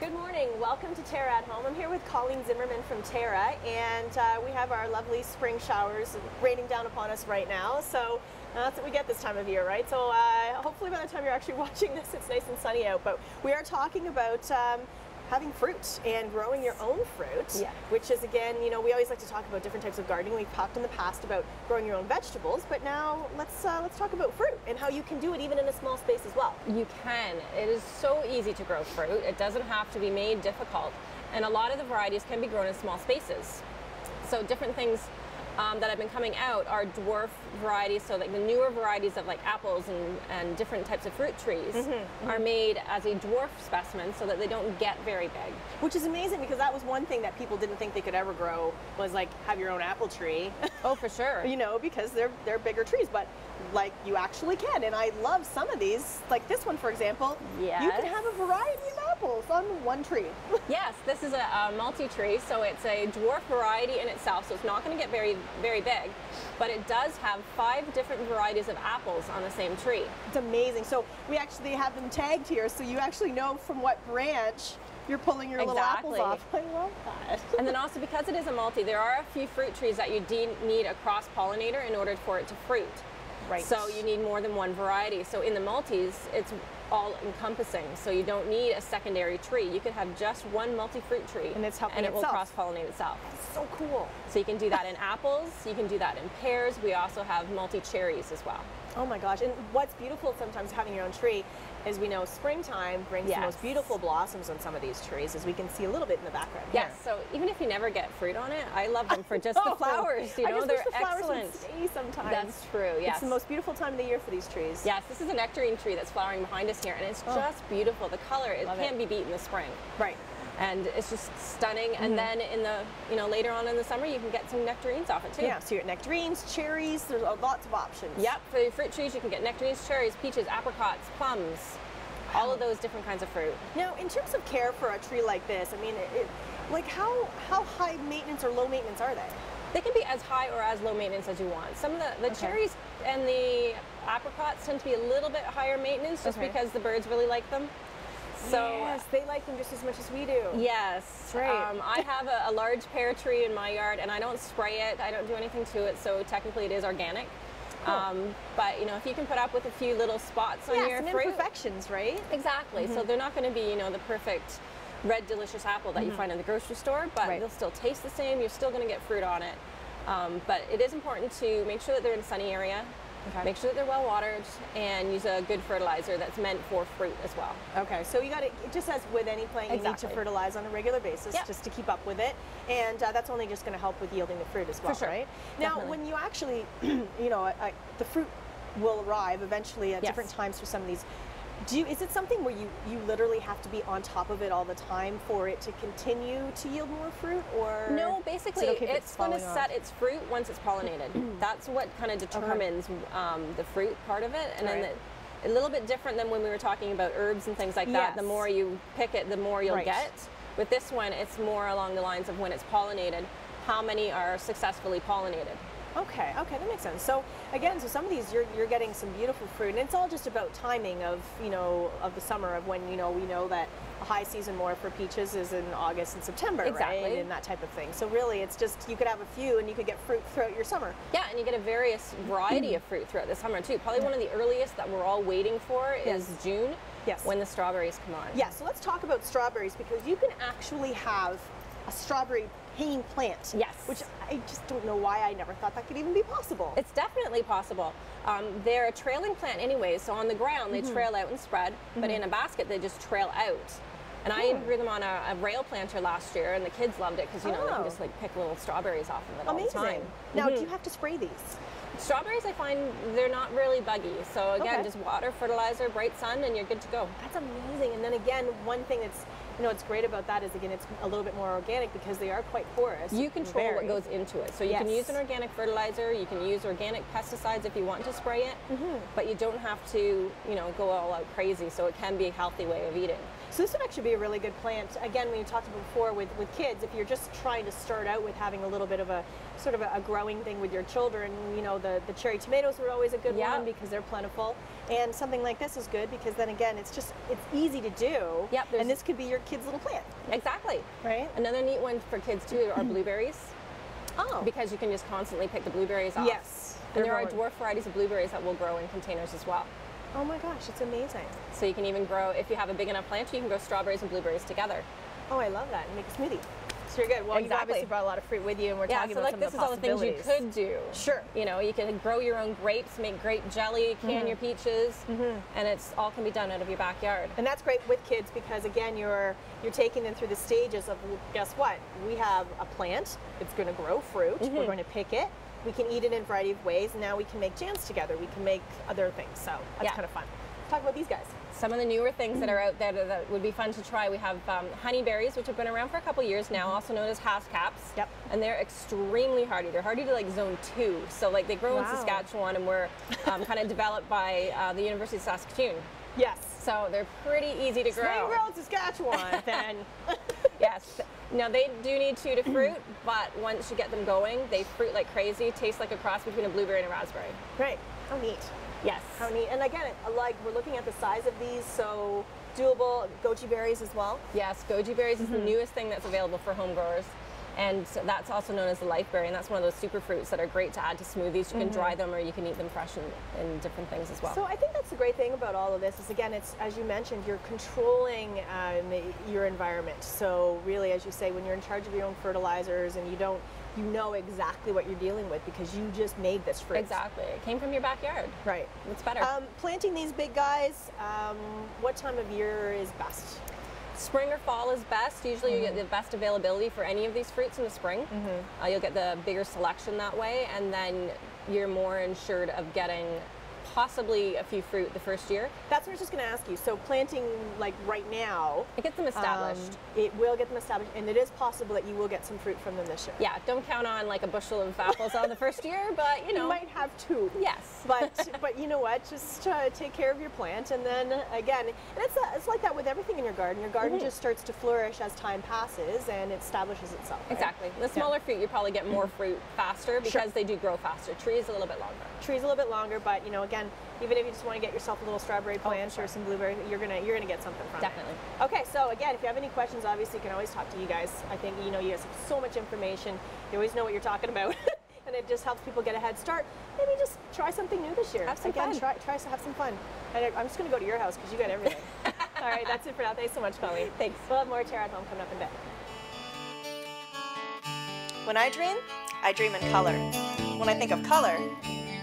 Good morning. Welcome to TERRA at Home. I'm here with Colleen Zimmerman from TERRA, and we have our lovely spring showers raining down upon us right now. So that's what we get this time of year, right? So hopefully by the time you're actually watching this, it's nice and sunny out. But we are talking about having fruit and growing your own fruit, which is, again, you know, we always like to talk about different types of gardening. We've talked in the past about growing your own vegetables, but now let's talk about fruit and how you can do it even in a small space as well. You can. It is so easy to grow fruit. It doesn't have to be made difficult, and a lot of the varieties can be grown in small spaces. So different things that have been coming out are dwarf varieties, so like the newer varieties of like apples and different types of fruit trees are made as a dwarf specimen so that they don't get very big. Which is amazing, because that was one thing that people didn't think they could ever grow, was like have your own apple tree. Oh, for sure. You know, because they're bigger trees, but like you actually can. And I love some of these, like this one for example. Yes. You can have a variety of apples on one tree. Yes, this is a multi-tree, so it's a dwarf variety in itself, so it's not going to get very big, but it does have 5 different varieties of apples on the same tree. It's amazing. So we actually have them tagged here, so you actually know from what branch you're pulling your little apples off. I love that. And then also, because it is a multi, there are a few fruit trees that you need a cross-pollinator in order for it to fruit. Right. So you need more than one variety. So in the multis, it's all encompassing. So you don't need a secondary tree. You could have just one multi-fruit tree, and it's helping and it itself. will cross-pollinate itself. That's so cool. So you can do that in apples. You can do that in pears. We also have multi-cherries as well. Oh my gosh! And what's beautiful sometimes having your own tree is, we know springtime brings the most beautiful blossoms on some of these trees, as we can see a little bit in the background. Yes. So even if you never get fruit on it, I love them for just the flowers. You know, they're excellent. Stay sometimes. That's true. Yes. It's the most beautiful time of the year for these trees. Yes. This is a nectarine tree that's flowering behind us here, and it's just beautiful. The color, it can't be beat in the spring. Right. And it's just stunning. And then in the, later on in the summer, you can get some nectarines off it too. Yeah, so you get nectarines, cherries, there's lots of options. Yep, for your fruit trees, you can get nectarines, cherries, peaches, apricots, plums, all of those different kinds of fruit. Now, in terms of care for a tree like this, I mean, like how high maintenance or low maintenance are they? They can be as high or as low maintenance as you want. Some of the cherries and the apricots tend to be a little bit higher maintenance, just because the birds really like them. So yes, they like them just as much as we do. Yes. Right. I have a large pear tree in my yard, and I don't spray it. I don't do anything to it, so technically it is organic. Cool. But if you can put up with a few little spots on your fruit, imperfections, right? Exactly. So they're not going to be the perfect red delicious apple that you find in the grocery store, but they'll still taste the same. You're still going to get fruit on it. But it is important to make sure that they're in a sunny area. Make sure that they're well watered, and use a good fertilizer that's meant for fruit as well. Okay, so you got to, just as with any plant, you need to fertilize on a regular basis just to keep up with it, and that's only just going to help with yielding the fruit as well, right? Now, when you actually, the fruit will arrive eventually at different times for some of these. Is it something where you literally have to be on top of it all the time for it to continue to yield more fruit, or? No, basically it's going to set its fruit once it's pollinated. That's what kind of determines the fruit part of it, and then a little bit different than when we were talking about herbs and things like that. The more you pick it, the more you'll get. With this one, it's more along the lines of when it's pollinated, how many are successfully pollinated. Okay, that makes sense. So again, so some of these you're getting some beautiful fruit, and it's all just about timing of of the summer, of when we know that a high season more for peaches is in August and September, right? And that type of thing. So really, it's just you could have a few, and you could get fruit throughout your summer. Yeah, and you get a various variety of fruit throughout the summer too. Probably one of the earliest that we're all waiting for is June, when the strawberries come on. Yeah, so let's talk about strawberries, because you can actually have a strawberry hanging plant. Yes. Which I just don't know why I never thought that could even be possible. It's definitely possible. They're a trailing plant anyway, so on the ground they trail out and spread, but in a basket they just trail out. And I grew them on a rail planter last year, and the kids loved it because they can just like pick little strawberries off of it all the time. Now, do you have to spray these? Strawberries, I find they're not really buggy. So again, just water, fertilizer, bright sun, and you're good to go. That's amazing. And then again, one thing that's what's great about that is, again, it's a little bit more organic because they are quite porous. You control what goes into it. So you can use an organic fertilizer, you can use organic pesticides if you want to spray it, but you don't have to, go all out crazy. So it can be a healthy way of eating. So this would actually be a really good plant. Again, when you talked about before with kids, if you're just trying to start out with having a little bit of a sort of a growing thing with your children, you know, the cherry tomatoes were always a good one because they're plentiful. And something like this is good because then again, it's easy to do. Yep, and this could be your kid's little plant. Exactly. Right? Another neat one for kids too are blueberries. Oh. Because you can just constantly pick the blueberries off. Yes. And there are dwarf varieties of blueberries that will grow in containers as well. Oh my gosh, it's amazing. So you can even grow, if you have a big enough plant, you can grow strawberries and blueberries together. Oh, I love that. And make a smoothie. So you're good. Well, you've obviously brought a lot of fruit with you, and we're talking about some of the possibilities. This is all the things you could do. Sure. You know, you can grow your own grapes, make grape jelly, can your peaches, and it's all can be done out of your backyard. And that's great with kids because again, you're taking them through the stages of, well, guess what? We have a plant. It's going to grow fruit. We're going to pick it. We can eat it in a variety of ways. And now we can make jams together. We can make other things. So that's kind of fun. Talk about these guys. Some of the newer things that are out there that would be fun to try. We have honeyberries, which have been around for a couple years now, also known as hascaps. Yep. And they're extremely hardy. They're hardy to like zone 2. So like they grow in Saskatchewan and were kind of developed by the University of Saskatoon. Yes. So they're pretty easy to grow. They grow in Saskatchewan, then. Yes. Now they do need 2 to fruit, but once you get them going, they fruit like crazy. Taste like a cross between a blueberry and a raspberry. Right. How neat. Yes. How neat. And again, like we're looking at the size of these, so doable. Goji berries as well. Yes, goji berries is the newest thing that's available for home growers. And that's also known as the lifeberry, and that's one of those super fruits that are great to add to smoothies. You can dry them or you can eat them fresh in different things as well. So I think that's the great thing about all of this is, again, it's, as you mentioned, you're controlling your environment. So really, as you say, when you're in charge of your own fertilizers and you know exactly what you're dealing with because you just made this fruit. Exactly. It came from your backyard. Right. It's better. Planting these big guys, what time of year is best? Spring or fall is best. Usually you get the best availability for any of these fruits in the spring. You'll get the bigger selection that way, and then you're more insured of getting possibly a few fruit the first year. That's what I was just going to ask you. So planting like right now, it gets them established. It will get them established, and it is possible that you will get some fruit from them this year. Yeah, don't count on like a bushel of apples on the first year, but you know. You might have 2. Yes. But you know what? Just take care of your plant, and then again, and it's like that with everything in your garden. Your garden just starts to flourish as time passes, and it establishes itself. Right? Exactly. The smaller fruit, you probably get more fruit faster because they do grow faster. Trees a little bit longer. Trees a little bit longer, but you know, again, even if you just want to get yourself a little strawberry plant or some blueberry, you're gonna get something from it. Definitely. Okay, so again, if you have any questions, obviously you can always talk to you guys. I think you know you guys have so much information. You always know what you're talking about, and it just helps people get a head start. Maybe just try something new this year. Have some fun. Try to have some fun. And I'm just gonna go to your house because you got everything. All right, that's it for now. Thanks so much, Colleen. Thanks. We'll have more Terra at Home coming up in a bit. When I dream in color. When I think of color,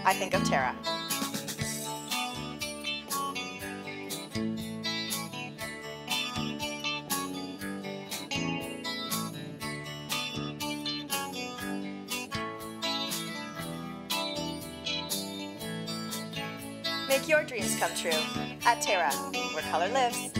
I think of Terra. Make your dreams come true at TERRA, where color lives.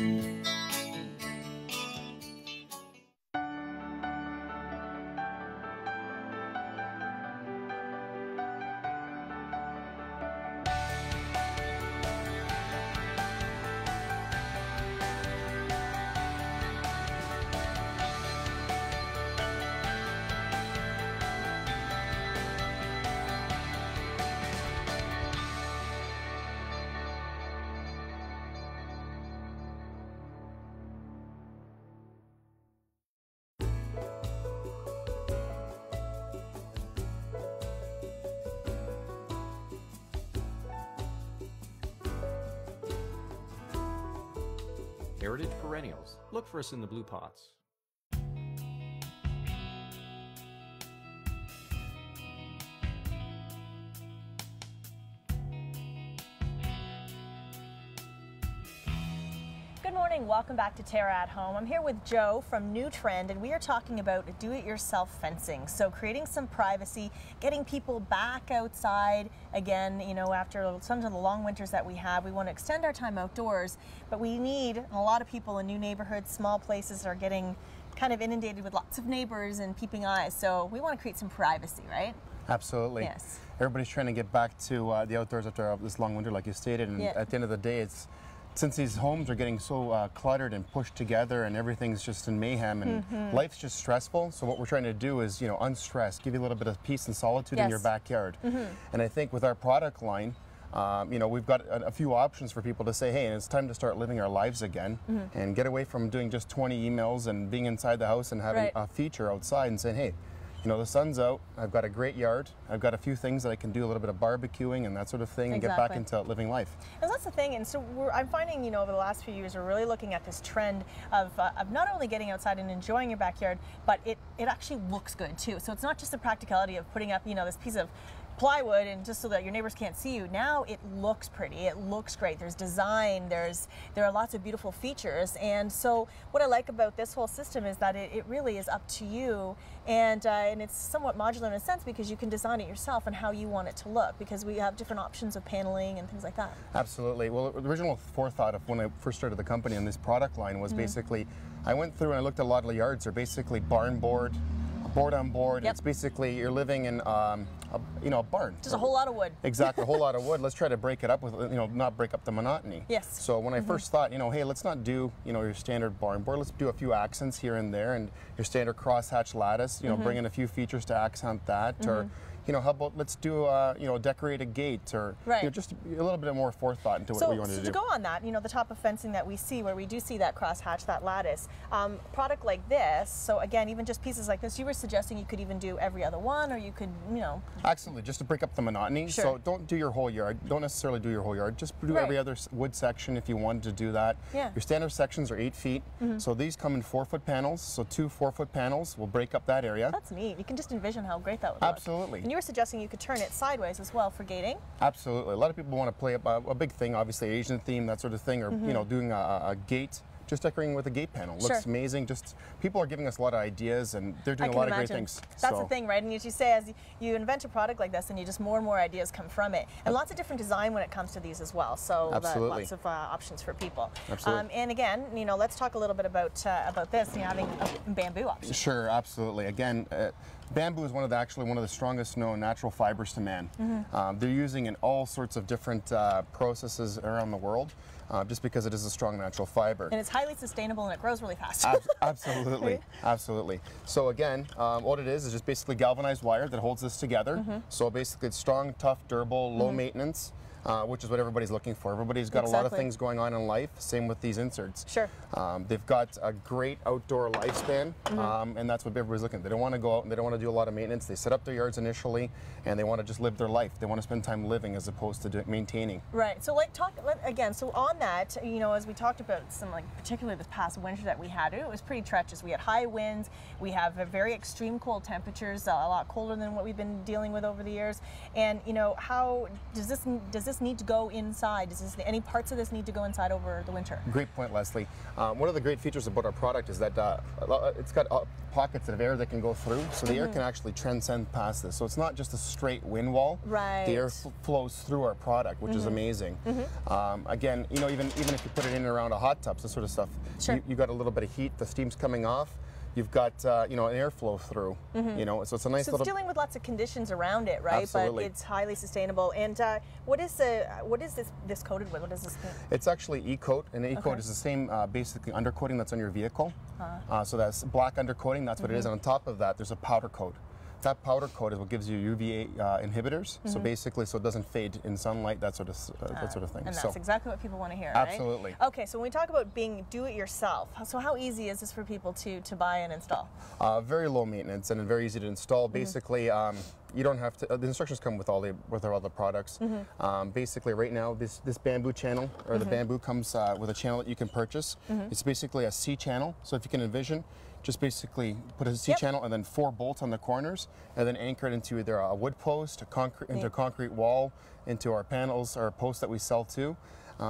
Heritage perennials. Look for us in the blue pots. Good morning, welcome back to Terra at Home. I'm here with Joe from New Trend, and we are talking about do-it-yourself fencing. So creating some privacy, getting people back outside again, you know, after some of the long winters that we have. We want to extend our time outdoors, but we need a lot of people in new neighborhoods, small places are getting kind of inundated with lots of neighbors and peeping eyes. So we want to create some privacy, right? Absolutely. Yes. Everybody's trying to get back to the outdoors after this long winter, like you stated, and at the end of the day, it's since these homes are getting so cluttered and pushed together and everything's just in mayhem and life's just stressful, so what we're trying to do is, you know, unstress, give you a little bit of peace and solitude in your backyard. And I think with our product line, you know, we've got a few options for people to say, hey, it's time to start living our lives again and get away from doing just 20 emails and being inside the house and having a feature outside and saying, hey, you know, the sun's out, I've got a great yard, I've got a few things that I can do, a little bit of barbecuing and that sort of thing and get back into living life. And that's the thing, and so I'm finding, you know, over the last few years, we're really looking at this trend of not only getting outside and enjoying your backyard, but it actually looks good too. So it's not just the practicality of putting up, you know, this piece of plywood and just so that your neighbors can't see you. Now it looks pretty, it looks great, there's design, there are lots of beautiful features, and so what I like about this whole system is that it really is up to you, and it's somewhat modular in a sense because you can design it yourself and how you want it to look, because we have different options of paneling and things like that. Absolutely. Well, the original forethought of when I first started the company and this product line was basically, I went through and I looked at a lot of the yards. They're basically barn board, board on board. It's basically you're living in you know, a barn. Just a whole lot of wood. Exactly, a whole lot of wood. Let's try to break it up with, you know, not break up the monotony. Yes. So when I first thought, you know, hey, let's not do, you know, your standard barn board. Let's do a few accents here and there, and your standard crosshatch lattice. You know, bring in a few features to accent that, or you know, how about let's do you know, decorate a gate, or you know, just a little bit more forethought into what we want to do. So to go on that, you know, the type of fencing that we see, where we do see that crosshatch, that lattice, product like this. So again, even just pieces like this, you were suggesting you could even do every other one, or you could, you know. Absolutely, just to break up the monotony. So don't do your whole yard. Don't necessarily do your whole yard. Just do every other wood section if you wanted to do that. Your standard sections are 8 feet. So these come in 4-foot panels. So 2 4-foot panels will break up that area. That's neat. You can just envision how great that would look. Absolutely. And you were suggesting you could turn it sideways as well for gating. Absolutely. A lot of people want to play up a big thing, obviously Asian theme, that sort of thing, or you know, doing a gate. Just decorating with a gate panel. Looks amazing. Just people are giving us a lot of ideas, and they're doing a lot of great things. That's the thing, right? And as you say, as you invent a product like this, and you just more and more ideas come from it, and lots of different design when it comes to these as well. So lots of options for people. Absolutely. And again, you know, let's talk a little bit about this. You know, having a bamboo option. Sure, absolutely. Again, bamboo is one of the strongest known natural fibers to man. They're using in all sorts of different processes around the world. Just because it is a strong natural fiber. And it's highly sustainable and it grows really fast. Absolutely, absolutely. So again, what it is just basically galvanized wire that holds this together. So basically it's strong, tough, durable, low maintenance. Which is what everybody's looking for. Everybody's got a lot of things going on in life. Same with these inserts. They've got a great outdoor lifespan, and that's what everybody's looking at. They don't want to go out and they don't want to do a lot of maintenance. They set up their yards initially, and they want to just live their life. They want to spend time living as opposed to maintaining. Right. So again. So on that, you know, as we talked about some, like particularly this past winter that we had, it was pretty treacherous. We had high winds. We have very extreme cold temperatures, a lot colder than what we've been dealing with over the years. And you know, how does this need to go inside? Does any parts of this need to go inside over the winter? Great point, Leslie. One of the great features about our product is that it's got pockets of air that can go through, so the air can actually transcend past this. So it's not just a straight wind wall. Right. The air flows through our product, which is amazing. Again, you know, even if you put it in and around a hot tub, this sort of stuff, you got a little bit of heat, the steam's coming off. You've got you know, an airflow through, you know, so it's a nice little. So it's dealing with lots of conditions around it, right? Absolutely. But it's highly sustainable. And what is this coated with? What is this thing? It's actually E-coat, and E-coat is the same basically undercoating that's on your vehicle. So that's black undercoating. That's what it is. And on top of that, there's a powder coat. That powder coat is what gives you UVA inhibitors. So basically, so it doesn't fade in sunlight, that sort of thing. And that's exactly what people want to hear, absolutely. Right? Okay, so when we talk about being do-it-yourself, so how easy is this for people to buy and install? Very low maintenance and very easy to install. Basically, you don't have to. The instructions come with all the products. Basically, right now, this bamboo channel or the bamboo comes with a channel that you can purchase. It's basically a C channel. So if you can envision. Just basically put a C channel and then 4 bolts on the corners, and then anchor it into either a wood post, into a concrete wall, into our panels or posts that we sell to.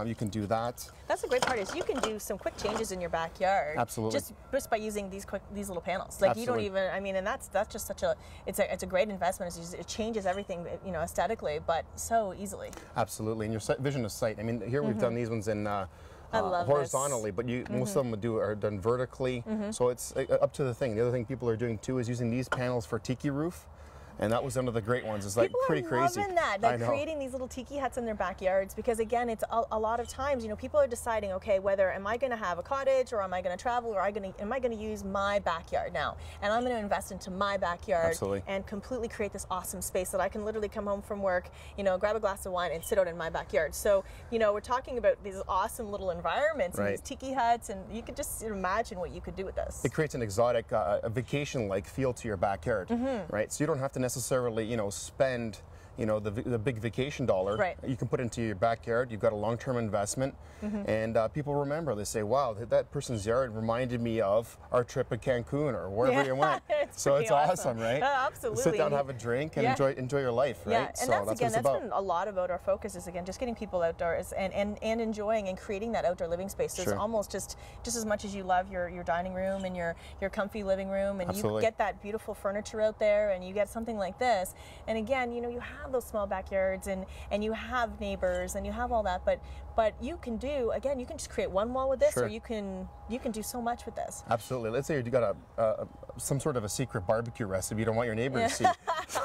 You can do that. That's the great part is you can do some quick changes in your backyard. Absolutely. Just by using these little panels. Like you don't even. I mean, and that's just such a. It's a great investment. It changes everything, you know, aesthetically, but so easily. Absolutely, and your vision of sight. I mean, here we've done these ones in. Horizontally, but most of them are done vertically. So it's up to the thing. The other thing people are doing too is using these panels for tiki roof. And that was one of the great ones. It's like People pretty are crazy. loving that, I like know. creating these little tiki huts in their backyards, because again, it's a lot of times, you know, people are deciding, okay, whether am I going to have a cottage, or am I going to travel, or am I going to use my backyard now, and I'm going to invest into my backyard. Absolutely. And completely create this awesome space that I can literally come home from work, you know, grab a glass of wine and sit out in my backyard. So, you know, we're talking about these awesome little environments and these tiki huts, and you could just imagine what you could do with this. It creates an exotic, a vacation-like feel to your backyard, right? So you don't have to necessarily, you know, spend, you know, the big vacation dollar. Right. You can put into your backyard. You've got a long-term investment, and people remember. They say, "Wow, that person's yard reminded me of our trip to Cancun or wherever you went." So it's awesome, right? Absolutely. Sit down, have a drink, and enjoy your life, right? Yeah, and so that's again, what it's that's about. been a lot about our focus is again just getting people outdoors and enjoying and creating that outdoor living space. So it's almost just as much as you love your dining room and your comfy living room, and you get that beautiful furniture out there, and you get something like this. And again, you know, you have those small backyards and you have neighbors and you have all that, but you can do, again, you can just create one wall with this, or you can do so much with this. Absolutely. Let's say you got some sort of a secret barbecue recipe you don't want your neighbor to see.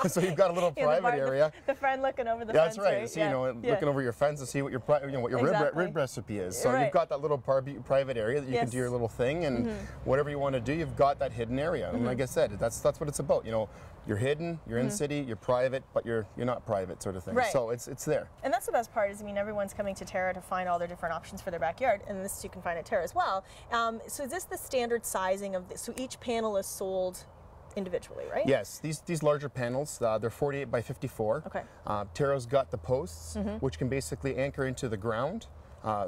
So you've got a little private area. The friend looking over the fence. fence. That's right. So, you know, looking over your fence to see what your rib recipe is. So you've got that little private area that you can do your little thing, and whatever you want to do, you've got that hidden area. And like I said, that's what it's about. You know, you're hidden, you're in city, you're private, but you're not private, sort of thing. Right. So it's there. And that's the best part is, I mean, everyone's coming to TERRA to find all their different options for their backyard, and this you can find at TERRA as well. So is this the standard sizing of this? So each panel is sold individually, right? Yes, these larger panels, they're 48 by 54. Okay. TERRA's got the posts, which can basically anchor into the ground.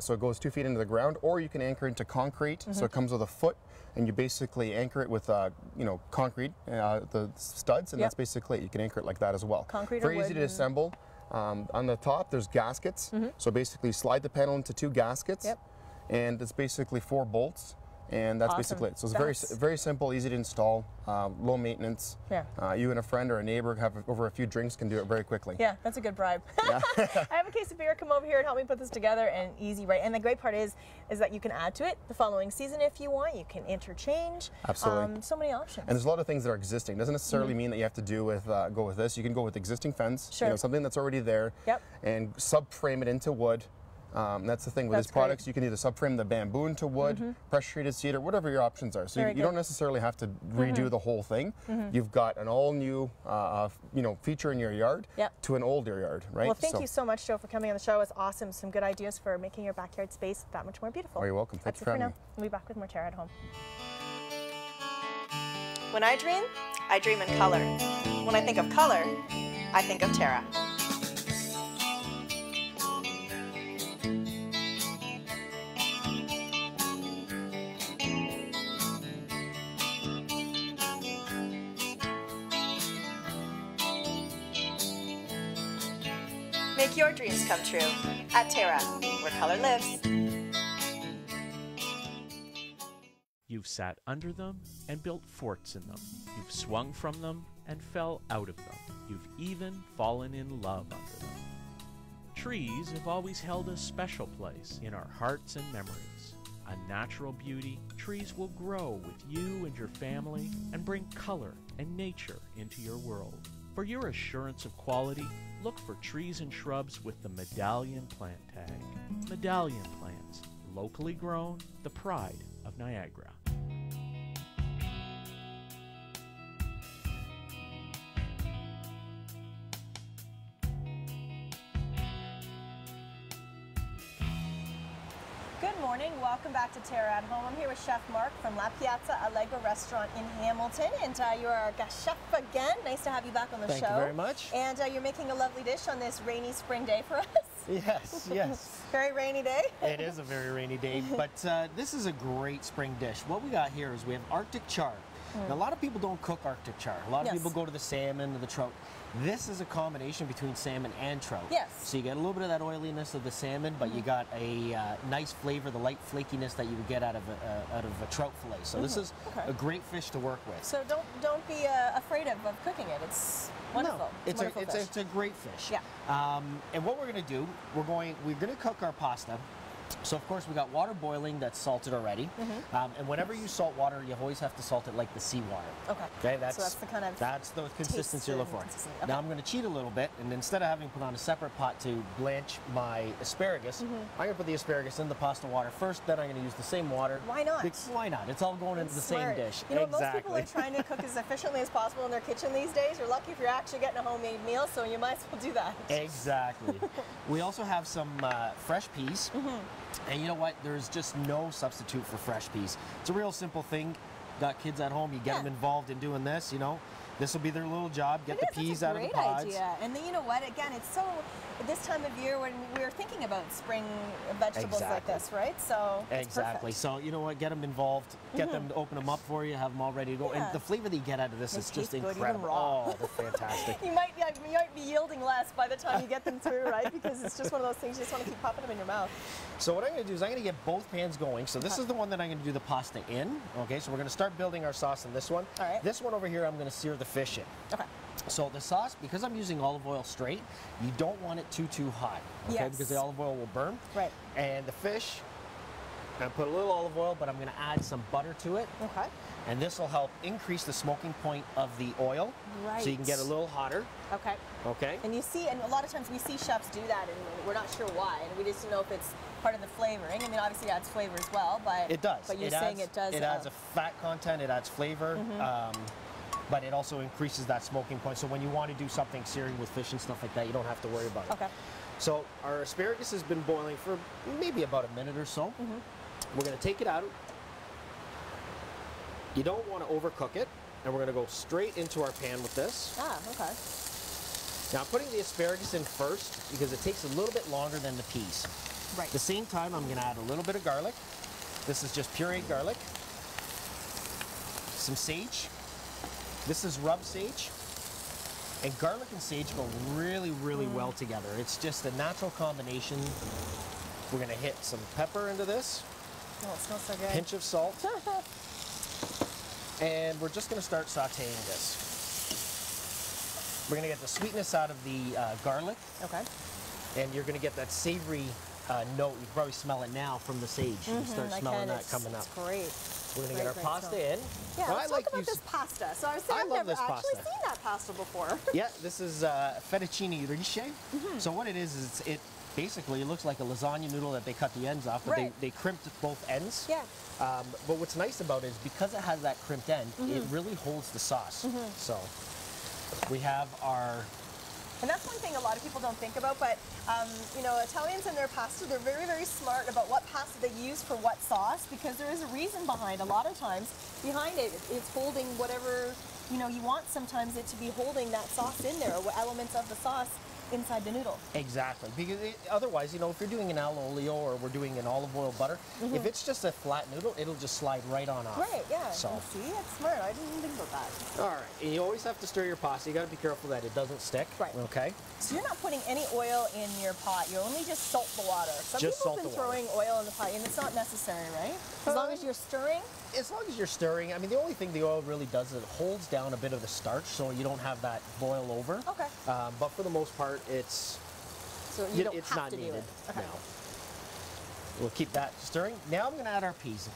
So it goes 2 feet into the ground, or you can anchor into concrete. So it comes with a foot, and you basically anchor it with you know, concrete, the studs, and that's basically it. You can anchor it like that as well. Concrete Very or wood. easy to assemble. On the top, there's gaskets. So basically, slide the panel into 2 gaskets, and it's basically 4 bolts. And that's basically it. So it's very simple, easy to install, low maintenance. Yeah. You and a friend or a neighbor have over a few drinks can do it very quickly. Yeah, that's a good bribe. Yeah. I have a case of beer. Come over here and help me put this together, and easy, right? And the great part is that you can add to it the following season if you want. You can interchange. Absolutely. So many options. And there's a lot of things that are existing. Doesn't necessarily mean that you have to go with this. You can go with existing fence. Sure. You know, something that's already there. Yep. And subframe it into wood. That's the thing with these products. You can either subframe the bamboo into wood, pressure-treated cedar, whatever your options are. So you don't necessarily have to redo the whole thing. You've got an all-new, you know, feature in your yard to an older yard, right? Well, thank you so much, Joe, for coming on the show. It's awesome. Some good ideas for making your backyard space that much more beautiful. Oh, you're welcome. Thanks for having me. We'll be back with more TERRA at Home. When I dream in color. When I think of color, I think of TERRA. Make your dreams come true at TERRA, where color lives. You've sat under them and built forts in them. You've swung from them and fell out of them. You've even fallen in love under them. Trees have always held a special place in our hearts and memories. A natural beauty, trees will grow with you and your family and bring color and nature into your world. For your assurance of quality, look for trees and shrubs with the Medallion plant tag. Medallion plants, locally grown, the pride of Niagara. Good morning. Welcome back to TERRA at Home. I'm here with Chef Mark from La Piazza Allegro restaurant in Hamilton, and you're our guest chef again. Nice to have you back on the show. Thank you very much. And you're making a lovely dish on this rainy spring day for us. Yes, yes. Very rainy day. It is a very rainy day, but this is a great spring dish. What we got here is we have Arctic Char. Now, a lot of people don't cook Arctic Char. A lot of people go to the salmon or the trout. This is a combination between salmon and trout. Yes. So you get a little bit of that oiliness of the salmon, but you got a nice flavor, the light flakiness that you would get out of a trout fillet. So this is a great fish to work with. So don't be afraid of cooking it. It's wonderful. No, it's a great fish. Yeah. And what we're going to do, we're going to cook our pasta. So of course we got water boiling that's salted already, and whenever you salt water, you always have to salt it like the seawater. Okay. Okay, so that's the kind of that's the consistency you're looking for. Okay. Now I'm going to cheat a little bit, and instead of having to put on a separate pot to blanch my asparagus, I'm going to put the asparagus in the pasta water first. Then I'm going to use the same water. Why not? Why not? It's all going into the same dish. You know, most people are trying to cook as efficiently as possible in their kitchen these days. You're lucky if you're actually getting a homemade meal, so you might as well do that. Exactly. We also have some fresh peas. And you know what? There's just no substitute for fresh peas. It's a real simple thing. Got kids at home, you get them involved in doing this, you know. This will be their little job, get the peas out of the pods. Idea. And then, you know what, again, it's so, this time of year when we're thinking about spring vegetables like this, right? So exactly. So, you know what, get them involved, get them to open them up for you, have them all ready to go. And the flavor that you get out of this is just incredible. Oh, they're fantastic. You might be yielding less by the time you get them through, right? Because it's just one of those things, you just want to keep popping them in your mouth. So what I'm going to do is I'm going to get both pans going. So this is the one that I'm going to do the pasta in. Okay, so we're going to start building our sauce in this one. All right. This one over here, I'm going to sear the fish in. Okay. So the sauce, because I'm using olive oil straight, you don't want it too hot, okay? Because the olive oil will burn. Right. And the fish, I'm going to put a little olive oil, but I'm going to add some butter to it. Okay. And this will help increase the smoking point of the oil. Right. So you can get a little hotter. Okay. Okay. And you see, and a lot of times we see chefs do that, and we're not sure why, and we just don't know if it's part of the flavoring. I mean, obviously it adds flavor as well, but it does. But you're saying it does. It adds a fat content. It adds flavor. But it also increases that smoking point. So when you want to do something searing with fish and stuff like that, you don't have to worry about it. Okay. So our asparagus has been boiling for maybe about a minute or so. We're going to take it out. You don't want to overcook it, and we're going to go straight into our pan with this. Ah, okay. Now I'm putting the asparagus in first because it takes a little bit longer than the peas. Right. At the same time, I'm going to add a little bit of garlic. This is just pureed garlic. Some sage. This is rubbed sage. And garlic and sage go really, really well together. It's just a natural combination. We're going to hit some pepper into this. Oh, it smells so good. Pinch of salt. And we're just going to start sauteing this. We're going to get the sweetness out of the garlic. Okay. And you're going to get that savory note. You can probably smell it now from the sage. You can start smelling that coming up. It's great. We're going to get our pasta in. Yeah, now, let's talk about this pasta. So I was saying I've never actually seen that pasta before. Yeah, this is fettuccine riche. So what it is it basically it looks like a lasagna noodle that they cut the ends off, but they crimped both ends. Yeah. But what's nice about it is because it has that crimped end, it really holds the sauce. So we have our... And that's one thing a lot of people don't think about, but you know, Italians and their pasta, they're very, very smart about what pasta they use for what sauce, because there is a reason behind, a lot of times, behind it. It's holding whatever, you know, you want sometimes it to be holding that sauce in there, or elements of the sauce inside the noodle. Exactly, because otherwise, you know, if you're doing an al olio or we're doing an olive oil butter, if it's just a flat noodle, it'll just slide right on off. Right, yeah. So see, it's smart. I didn't think about that. All right, and you always have to stir your pasta. You got to be careful that it doesn't stick. Right. Okay. So you're not putting any oil in your pot. You only just salt the water. Some people have been throwing oil in the pot, and it's not necessary, right? As long as you're stirring. As long as you're stirring, I mean, the only thing the oil really does is it holds down a bit of the starch, so you don't have that boil over. Okay. But for the most part, it's it's not needed. Okay. No. We'll keep that stirring. Now I'm going to add our peas.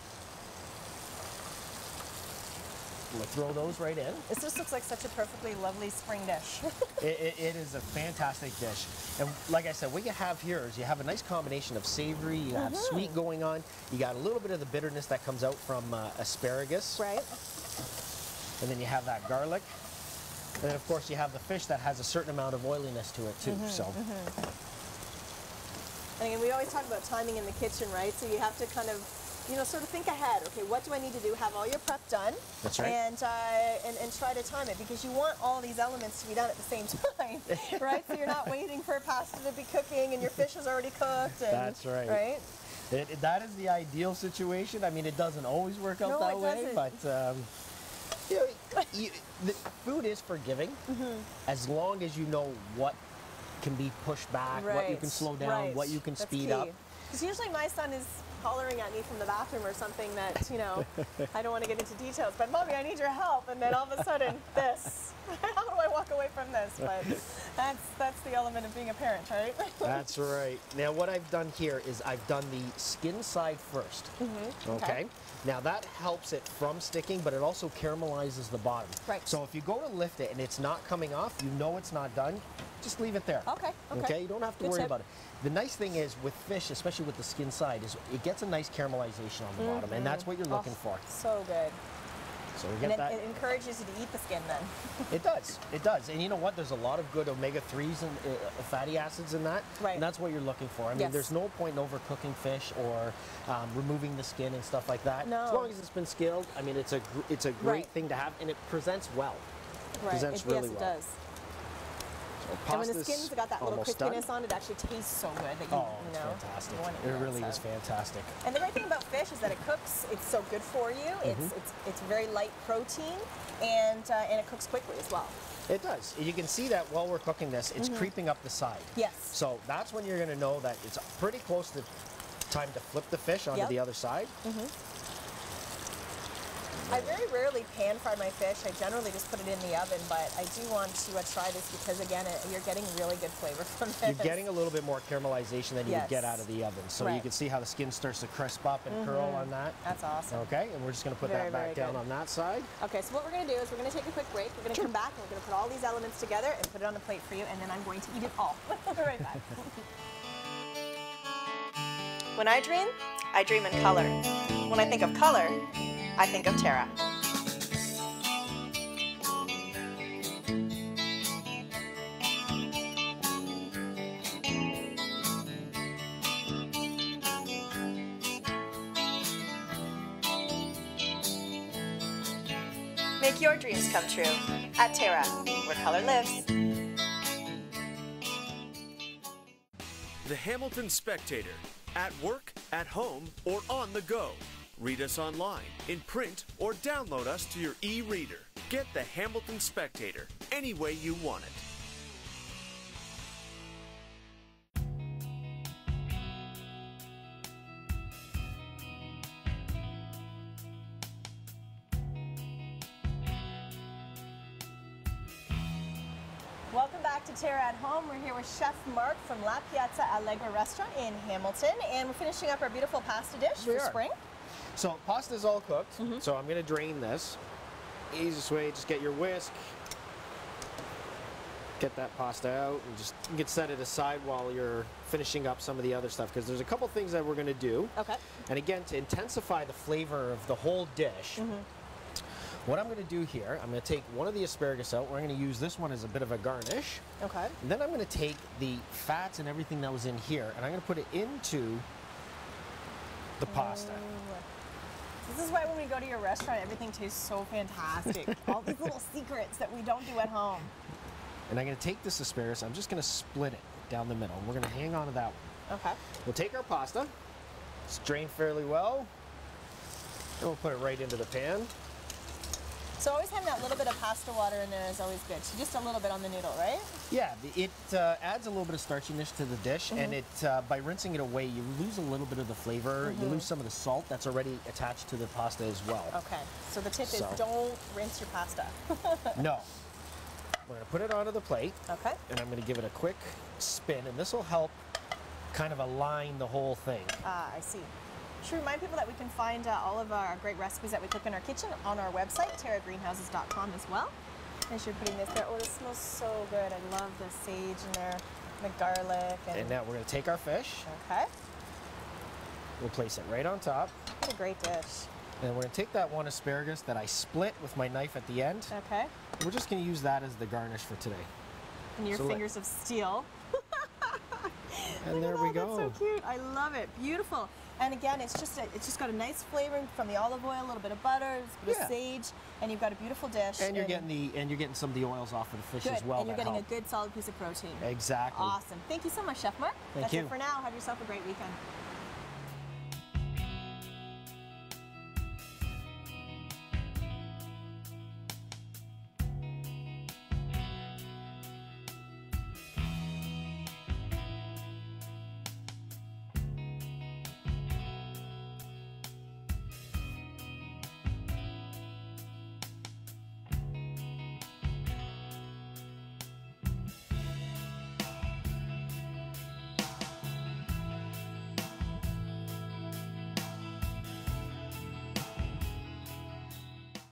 We'll throw those right in. This just looks like such a perfectly lovely spring dish. It is a fantastic dish. And like I said, what you have here is you have a nice combination of savory, you have sweet going on, you got a little bit of the bitterness that comes out from asparagus. Right. And then you have that garlic. And then of course you have the fish that has a certain amount of oiliness to it too. And again, we always talk about timing in the kitchen, right? So you have to kind of, you know, sort of think ahead. Okay, what do I need to do? Have all your prep done. That's right. And try to time it, because you want all these elements to be done at the same time, right? So you're not waiting for pasta to be cooking and your fish is already cooked. And, that's right. Right? That is the ideal situation. I mean, it doesn't always work out that way, but you know, the food is forgiving as long as you know what can be pushed back, what you can slow down, what you can speed up. Because usually my son is hollering at me from the bathroom or something that, you know, I don't want to get into details, but Mommy, I need your help. And then all of a sudden, this. How do I walk away from this? But that's the element of being a parent, right? That's right. Now what I've done here is I've done the skin side first. Okay. Now that helps it from sticking, but it also caramelizes the bottom. Right. So if you go to lift it and it's not coming off, you know it's not done, just leave it there. Okay. Okay, you don't have to worry about it. The nice thing is with fish, especially with the skin side, is it gets a nice caramelization on the bottom, and that's what you're looking for. So good. So we get that. It encourages you to eat the skin then. It does. It does. And you know what? There's a lot of good omega-3s and fatty acids in that. Right. And that's what you're looking for. I mean, there's no point in overcooking fish or removing the skin and stuff like that. No. As long as it's been scaled, I mean, it's a great thing to have, and it presents well. Right. Presents really yes, it well. does. And when the skin's got that little crispiness on it, actually tastes so good that you know. Fantastic. You want to It eat really is fantastic. And the great thing about fish is that it cooks. It's so good for you. It's very light protein, and it cooks quickly as well. It does. You can see that while we're cooking this, it's creeping up the side. Yes. So that's when you're going to know that it's pretty close to time to flip the fish onto the other side. I very rarely pan fry my fish. I generally just put it in the oven, but I do want to try this because, again, you're getting really good flavor from this. You're getting a little bit more caramelization than you would get out of the oven. So you can see how the skin starts to crisp up and curl on that. That's awesome. Okay, and we're just going to put that back down on that side. Okay, so what we're going to do is we're going to take a quick break. We're going to come back and we're going to put all these elements together and put it on the plate for you, and then I'm going to eat it all. We'll be right back. When I dream in color. When I think of color, I think of TERRA. Make your dreams come true at TERRA, where color lives. The Hamilton Spectator. At work, at home, or on the go. Read us online, in print, or download us to your e-reader. Get the Hamilton Spectator any way you want it. Welcome back to TERRA at Home. We're here with Chef Mark from La Piazza Allegra restaurant in Hamilton, and we're finishing up our beautiful pasta dish for spring. So pasta's all cooked, so I'm going to drain this. Easiest way, just get your whisk, get that pasta out, and just you can set it aside while you're finishing up some of the other stuff, because there's a couple things that we're going to do. Okay. And again, to intensify the flavor of the whole dish, what I'm going to do here, I'm going to take one of the asparagus out. We're going to use this one as a bit of a garnish. Okay. And then I'm going to take the fats and everything that was in here, and I'm going to put it into the pasta. This is why when we go to your restaurant, everything tastes so fantastic. All these little secrets that we don't do at home. And I'm going to take this asparagus, I'm just going to split it down the middle. We're going to hang on to that one. Okay. We'll take our pasta, it's drained fairly well, and we'll put it right into the pan. So always having that little bit of pasta water in there is always good. So just a little bit on the noodle, right? Yeah, it adds a little bit of starchiness to the dish, and it by rinsing it away, you lose a little bit of the flavor. You lose some of the salt that's already attached to the pasta as well. Okay, so the tip is don't rinse your pasta. No. We're going to put it onto the plate. Okay. And I'm going to give it a quick spin, and this will help kind of align the whole thing. Ah, I see. Should remind people that we can find all of our great recipes that we cook in our kitchen on our website, terragreenhouses.com as well. As you're putting this there, oh, this smells so good. I love the sage in there, the garlic. And now we're going to take our fish. Okay. We'll place it right on top. What a great dish. And we're going to take that one asparagus that I split with my knife at the end. Okay. We're just going to use that as the garnish for today. And your fingers of steel. And there we go. That's so cute. I love it. Beautiful. And again, it's just got a nice flavor from the olive oil, a little bit of butter, a bit of sage, and you've got a beautiful dish. And you're getting some of the oils off of the fish as well. And you're getting a good solid piece of protein. Exactly. Awesome. Thank you so much, Chef Mark. Thank you. That's it for now. Have yourself a great weekend.